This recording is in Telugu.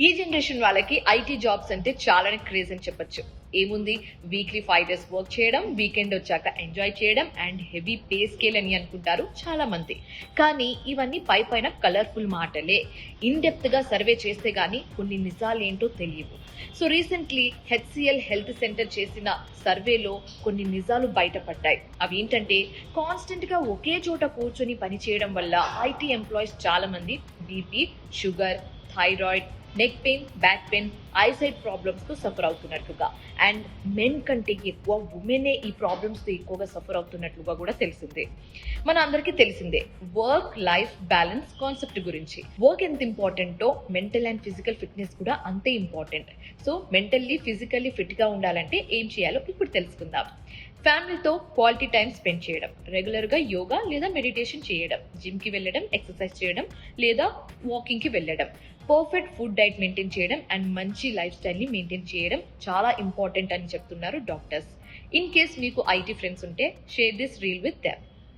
ఈ జనరేషన్ వాళ్ళకి ఐటీ జాబ్స్ అంటే చాలానే క్రేజ్ అని చెప్పొచ్చు. ఏముంది, వీక్లీ 5 డేస్ వర్క్ చేయడం, వీకెండ్ వచ్చాక ఎంజాయ్ చేయడం అండ్ హెవీ పే స్కేల్ అని అనుకుంటారు చాలా మంది. కానీ ఇవన్నీ పై పైన కలర్ఫుల్ మాటలే. ఇన్ డెప్త్ గా సర్వే చేస్తే గానీ కొన్ని నిజాలేంటో తెలియవు. So recently HCl health centre చేసిన సర్వేలో కొన్ని నిజాలు బయటపడ్డాయి. అవి ఏంటంటే, కాన్స్టెంట్ గా ఒకే చోట కూర్చొని పని చేయడం వల్ల ఐటీ ఎంప్లాయీస్ చాలా మంది BP, sugar, thyroid, neck pain, back pain, eyesight problems తో సఫర్ అవుతున్నట్లుగా, అండ్ మెన్ కంటే ఎక్కువ ఉమెనే ఈ ప్రాబ్లమ్స్ తో ఎక్కువగా సఫర్ అవుతున్నట్లుగా కూడా తెలిసిందే. మన అందరికీ తెలిసిందే వర్క్ లైఫ్ బ్యాలెన్స్ కాన్సెప్ట్ గురించి. వర్క్ ఎంత ఇంపార్టెంటో మెంటల్ అండ్ ఫిజికల్ ఫిట్నెస్ కూడా అంతే important. So mentally physically fit గా ఉండాలంటే ఏం చేయాలో ఇప్పుడు తెలుసుకుందాం. ఫ్యామిలీతో క్వాలిటీ టైం స్పెండ్ చేయడం, రెగ్యులర్ గా యోగా లేదా మెడిటేషన్ చేయడం, జిమ్ కి వెళ్ళడం, ఎక్సర్సైజ్ చేయడం లేదా వాకింగ్ కి వెళ్ళడం, పర్ఫెక్ట్ ఫుడ్ డైట్ మెయింటైన్ చేయడం అండ్ మంచి లైఫ్ స్టైల్ ని మెయింటైన్ చేయడం చాలా ఇంపార్టెంట్ అని చెప్తున్నారు డాక్టర్స్. ఇన్ కేస్ మీకు ఐటీ ఫ్రెండ్స్ ఉంటే share this reel with them.